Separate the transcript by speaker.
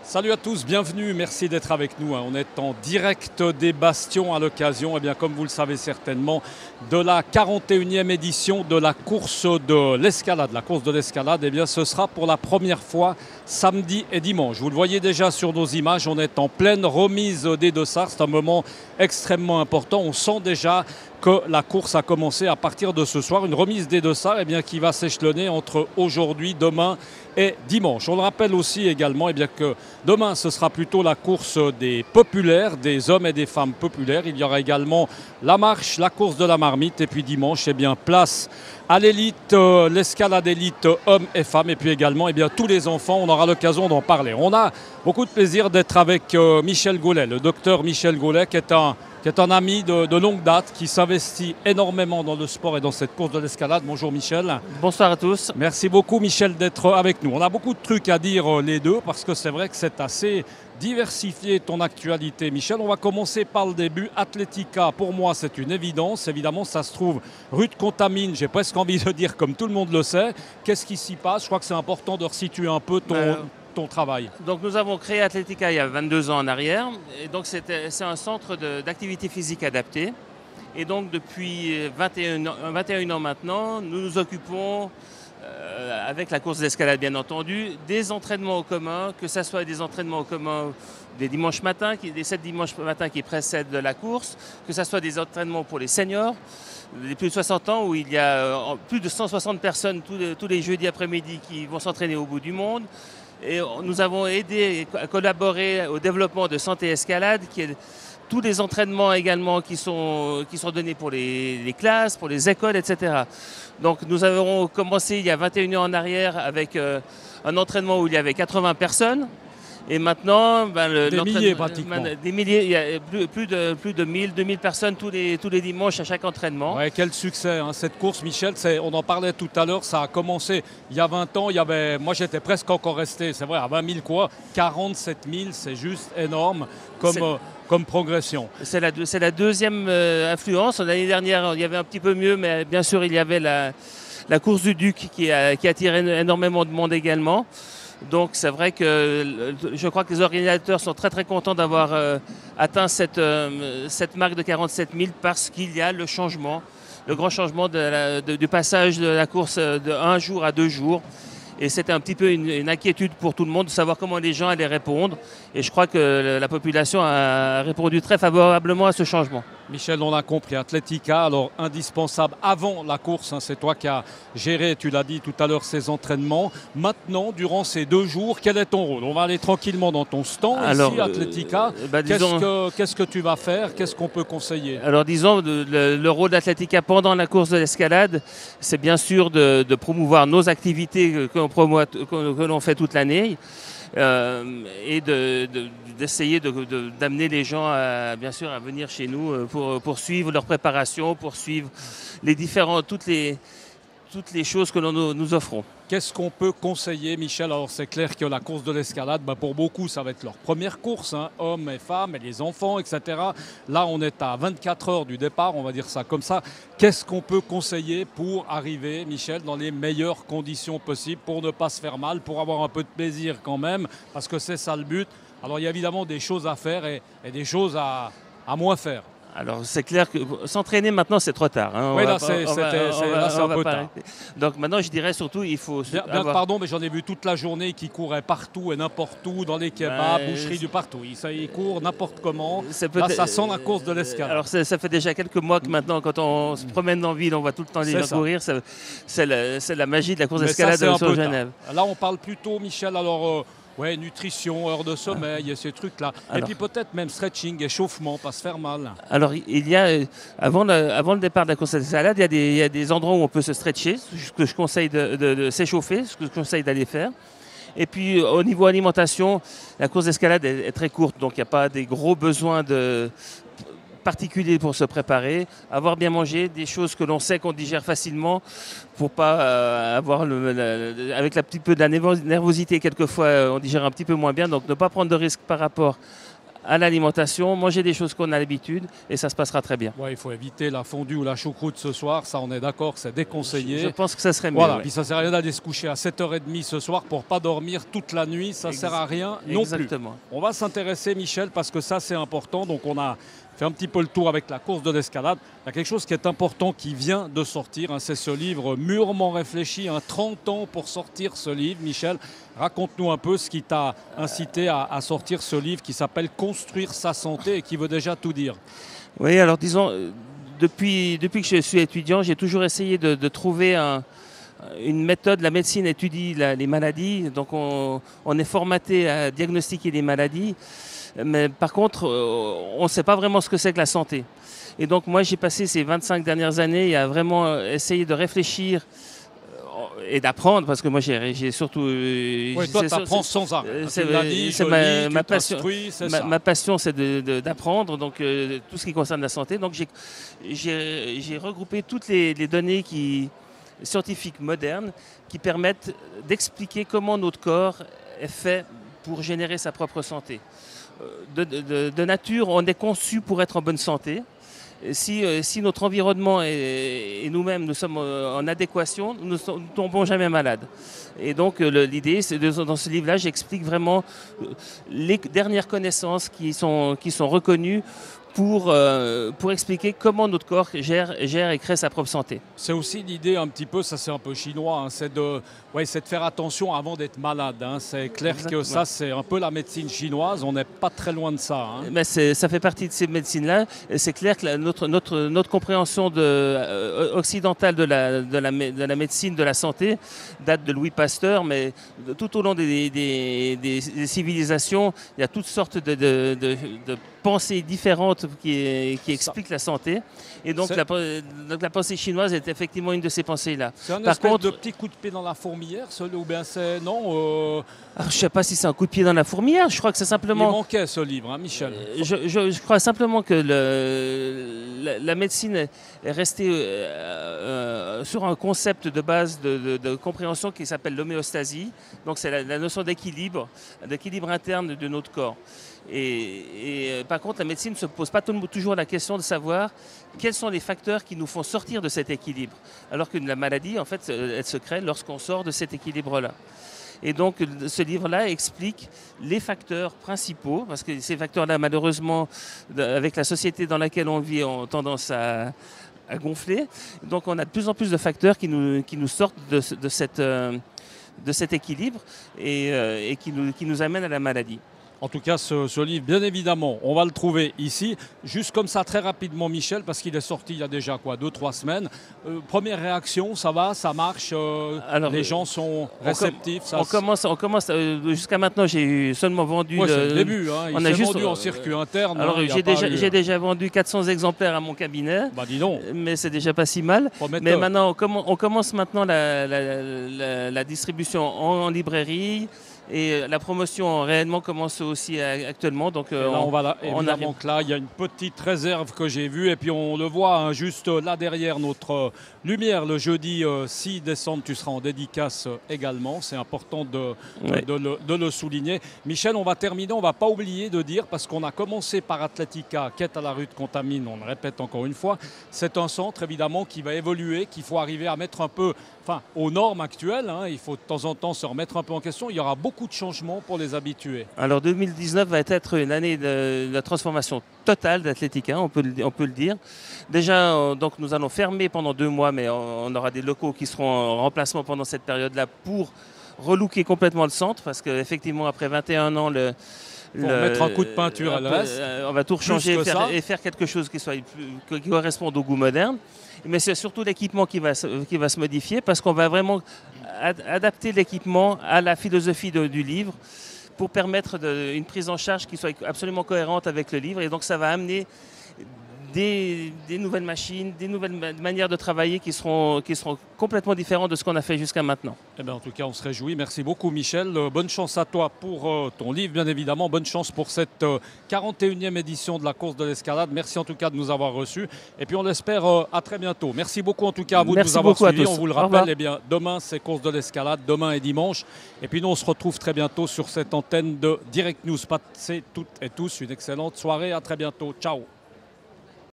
Speaker 1: Salut à tous, bienvenue, merci d'être avec nous. On est en direct des Bastions à l'occasion, comme vous le savez certainement, de la 41e édition de la course de l'escalade. La course de l'escalade, ce sera pour la première fois samedi et dimanche. Vous le voyez déjà sur nos images, on est en pleine remise des dossards. C'est un moment extrêmement important. On sent déjà que la course a commencé à partir de ce soir. Une remise des dossards qui va s'échelonner entre aujourd'hui, demain et dimanche. On le rappelle aussi également que demain ce sera plutôt la course des populaires, des hommes et des femmes populaires. Il y aura également la marche, la course de la marmite et puis dimanche place à l'élite, l'escalade élite hommes et femmes et puis également tous les enfants. On aura l'occasion d'en parler. On a beaucoup de plaisir d'être avec Michel Gaulet, le docteur Michel Gaulet qui est un ami de longue date, qui s'investit énormément dans le sport et dans cette course de l'escalade. Bonjour Michel.
Speaker 2: Bonsoir à tous.
Speaker 1: Merci beaucoup Michel d'être avec nous. On a beaucoup de trucs à dire les deux parce que c'est vrai que c'est assez diversifié ton actualité. Michel, on va commencer par le début. Athletica, pour moi c'est une évidence. Évidemment ça se trouve rue de Contamine, j'ai presque envie de dire comme tout le monde le sait. Qu'est-ce qui s'y passe? Je crois que c'est important de resituer un peu ton travail.
Speaker 2: Donc nous avons créé Athletica il y a 22 ans en arrière. Et donc c'est un centre d'activité physique adaptée. Et donc depuis 21 ans maintenant, nous nous occupons, avec la course d'escalade bien entendu, des entraînements au commun, que ce soit des entraînements au commun des dimanches matins, des 7 dimanches matins qui précèdent la course, que ce soit des entraînements pour les seniors, les plus de 60 ans où il y a plus de 160 personnes tous les jeudis après-midi qui vont s'entraîner au bout du monde. Et nous avons aidé à collaborer au développement de Santé Escalade, qui est tous les entraînements également qui sont donnés pour les classes, pour les écoles, etc. Donc nous avons commencé il y a 21 ans en arrière avec un entraînement où il y avait 80 personnes. Et maintenant,
Speaker 1: des milliers pratiquement.
Speaker 2: Des milliers, il y a plus de 1000, 2000 personnes tous les dimanches à chaque entraînement.
Speaker 1: Ouais, quel succès cette course, Michel. On en parlait tout à l'heure, ça a commencé il y a 20 ans. Moi, j'étais presque encore resté, c'est vrai, à 20 000 quoi. 47 000, c'est juste énorme comme progression.
Speaker 2: C'est la deuxième influence. L'année dernière, il y avait un petit peu mieux, mais bien sûr, il y avait la course du Duc qui attirait énormément de monde également. Donc c'est vrai que je crois que les organisateurs sont très très contents d'avoir atteint cette marque de 47 000 parce qu'il y a le grand changement du passage de la course de 1 jour à 2 jours. Et c'était un petit peu une inquiétude pour tout le monde de savoir comment les gens allaient répondre. Et je crois que la population a répondu très favorablement à ce changement.
Speaker 1: Michel, on l'a compris, Athletica, alors indispensable avant la course, c'est toi qui as géré, tu l'as dit tout à l'heure, ces entraînements. Maintenant, durant ces 2 jours, quel est ton rôle? On va aller tranquillement dans ton stand ici, Athletica. Qu'est-ce que tu vas faire? Qu'est-ce qu'on peut conseiller?
Speaker 2: Alors disons, le rôle d'Athletica pendant la course de l'escalade, c'est bien sûr de promouvoir nos activités que l'on fait toute l'année. Et d'essayer d'amener les gens bien sûr à venir chez nous pour suivre leur préparation, pour suivre toutes les choses que nous offrons.
Speaker 1: Qu'est-ce qu'on peut conseiller, Michel? Alors c'est clair que la course de l'escalade, pour beaucoup, ça va être leur première course, hommes et femmes et les enfants, etc. Là, on est à 24 heures du départ, on va dire ça comme ça. Qu'est-ce qu'on peut conseiller pour arriver, Michel, dans les meilleures conditions possibles, pour ne pas se faire mal, pour avoir un peu de plaisir quand même, parce que c'est ça le but. Alors il y a évidemment des choses à faire et des choses à moins faire.
Speaker 2: Alors c'est clair que s'entraîner maintenant c'est trop tard.
Speaker 1: Oui, là c'est un peu tard.
Speaker 2: Donc maintenant je dirais surtout il faut...
Speaker 1: Pardon, mais j'en ai vu toute la journée qui couraient partout et n'importe où, dans les kebabs, boucheries du partout. Ils courent n'importe comment. Là ça sent la course de l'escalade.
Speaker 2: Alors ça fait déjà quelques mois que maintenant quand on se promène en ville, on voit tout le temps les gens courir. C'est la magie de la course d'escalade sur Genève.
Speaker 1: Là on parle plutôt, Michel, alors... Ouais, nutrition, heures de sommeil et ces trucs-là. Et puis peut-être même stretching, échauffement, pas se faire mal.
Speaker 2: Alors il y a, avant le départ de la course d'escalade, il y a des endroits où on peut se stretcher, ce que je conseille de s'échauffer, ce que je conseille d'aller faire. Et puis au niveau alimentation, la course d'escalade est très courte, donc il n'y a pas des gros besoins particulier pour se préparer, avoir bien mangé, des choses que l'on sait qu'on digère facilement pour pas avoir avec un petit peu de la nervosité quelquefois on digère un petit peu moins bien, donc ne pas prendre de risques par rapport à l'alimentation, manger des choses qu'on a l'habitude et ça se passera très bien.
Speaker 1: Ouais, il faut éviter la fondue ou la choucroute ce soir, ça on est d'accord, c'est déconseillé.
Speaker 2: Je pense que ça serait mieux.
Speaker 1: Voilà,
Speaker 2: ouais.
Speaker 1: puis ça ne sert à rien d'aller se coucher à 7h30 ce soir pour pas dormir toute la nuit, ça ne sert à rien non
Speaker 2: Exactement.
Speaker 1: plus. On va s'intéresser, Michel, parce que ça c'est important, donc on a fait un petit peu le tour avec la course de l'escalade. Il y a quelque chose qui est important qui vient de sortir, hein, c'est ce livre mûrement réfléchi, 30 ans pour sortir ce livre. Michel, raconte-nous un peu ce qui t'a incité à sortir ce livre qui s'appelle « Construire sa santé » et qui veut déjà tout dire.
Speaker 2: Oui, alors disons, depuis que je suis étudiant, j'ai toujours essayé de trouver une méthode. La médecine étudie les maladies, donc on est formaté à diagnostiquer les maladies. Mais par contre, on ne sait pas vraiment ce que c'est que la santé. Et donc moi, j'ai passé ces 25 dernières années à vraiment essayer de réfléchir et d'apprendre, parce que moi j'ai surtout...
Speaker 1: Oui, toi tu apprends sans arrêt.
Speaker 2: C'est ma passion, c'est d'apprendre, donc tout ce qui concerne la santé. Donc j'ai regroupé toutes les données scientifiques modernes qui permettent d'expliquer comment notre corps est fait pour générer sa propre santé. De nature, on est conçu pour être en bonne santé. Si notre environnement et nous-mêmes nous sommes en adéquation, nous ne tombons jamais malades. Et donc l'idée, c'est dans ce livre-là, j'explique vraiment les dernières connaissances qui sont reconnues pour expliquer comment notre corps gère et crée sa propre santé.
Speaker 1: C'est aussi l'idée un petit peu, ça c'est un peu chinois, hein, c'est de faire attention avant d'être malade. Hein. C'est clair
Speaker 2: Exactement.
Speaker 1: que ça c'est un peu la médecine chinoise, on n'est pas très loin de ça. Hein.
Speaker 2: Mais ça fait partie de ces médecines-là. C'est clair que notre compréhension occidentale de la médecine de la santé date de Louis Pasteur, mais tout au long des civilisations, il y a toutes sortes de pensées différentes qui expliquent la santé. Et donc la pensée chinoise est effectivement une de ces pensées-là.
Speaker 1: C'est un espèce de petit coup de pied dans la fourmilière, ou bien c'est... Non
Speaker 2: je ne sais pas si c'est un coup de pied dans la fourmilière, je crois que c'est simplement...
Speaker 1: Il manquait ce livre, hein, Michel.
Speaker 2: Je crois simplement que la médecine est restée sur un concept de base de compréhension qui s'appelle l'homéostasie. Donc c'est la notion d'équilibre interne de notre corps. Et par contre, la médecine ne se pose pas toujours la question de savoir quels sont les facteurs qui nous font sortir de cet équilibre. Alors que la maladie, en fait, elle se crée lorsqu'on sort de cet équilibre-là. Et donc, ce livre-là explique les facteurs principaux, parce que ces facteurs-là, malheureusement, avec la société dans laquelle on vit, ont tendance à gonfler. Donc, on a de plus en plus de facteurs qui nous sortent de cet équilibre et qui nous amènent à la maladie.
Speaker 1: En tout cas, ce livre, bien évidemment, on va le trouver ici. Juste comme ça, très rapidement, Michel, parce qu'il est sorti il y a déjà 2-3 semaines. Première réaction, ça va, ça marche, alors, les gens sont réceptifs.
Speaker 2: On commence jusqu'à maintenant, j'ai seulement vendu...
Speaker 1: c'est le début, hein, il s'est vendu en circuit interne.
Speaker 2: Alors, j'ai déjà vendu 400 exemplaires à mon cabinet.
Speaker 1: Bah, dis donc.
Speaker 2: Mais c'est déjà pas si mal. Mais maintenant, on commence maintenant la distribution en librairie. Et la promotion réellement commence aussi actuellement. Donc
Speaker 1: évidemment que là, il y a une petite réserve que j'ai vue. Et puis on le voit, hein, juste là derrière notre lumière, le jeudi 6 décembre, tu seras en dédicace également. C'est important de le souligner. Michel, on va terminer. On ne va pas oublier de dire, parce qu'on a commencé par Athletica, qui est à la rue de Contamine, on le répète encore une fois. C'est un centre évidemment qui va évoluer, qu'il faut arriver à mettre un peu aux normes actuelles. Hein. Il faut de temps en temps se remettre un peu en question. Il y aura beaucoup de changements pour les habitués.
Speaker 2: Alors 2019 va être une année de la transformation totale d'Athletica, on peut le dire. Déjà, donc nous allons fermer pendant 2 mois, mais on aura des locaux qui seront en remplacement pendant cette période-là pour relooker complètement le centre, parce qu'effectivement, après 21 ans,
Speaker 1: mettre un coup de peinture à le reste.
Speaker 2: On va tout changer et faire quelque chose qui corresponde au goût moderne. Mais c'est surtout l'équipement qui va se modifier, parce qu'on va vraiment adapter l'équipement à la philosophie du livre pour permettre une prise en charge qui soit absolument cohérente avec le livre. Et donc ça va amener des nouvelles machines, des nouvelles manières de travailler qui seront complètement différentes de ce qu'on a fait jusqu'à maintenant.
Speaker 1: Eh bien, en tout cas, on se réjouit. Merci beaucoup, Michel. Bonne chance à toi pour ton livre, bien évidemment. Bonne chance pour cette 41e édition de la course de l'escalade. Merci en tout cas de nous avoir reçus. Et puis, on l'espère à très bientôt. Merci beaucoup en tout cas à vous de nous avoir suivis. On vous le rappelle, eh bien, demain, c'est course de l'escalade, demain et dimanche. Et puis, nous, on se retrouve très bientôt sur cette antenne de Direct News. Passez toutes et tous une excellente soirée. À très bientôt. Ciao.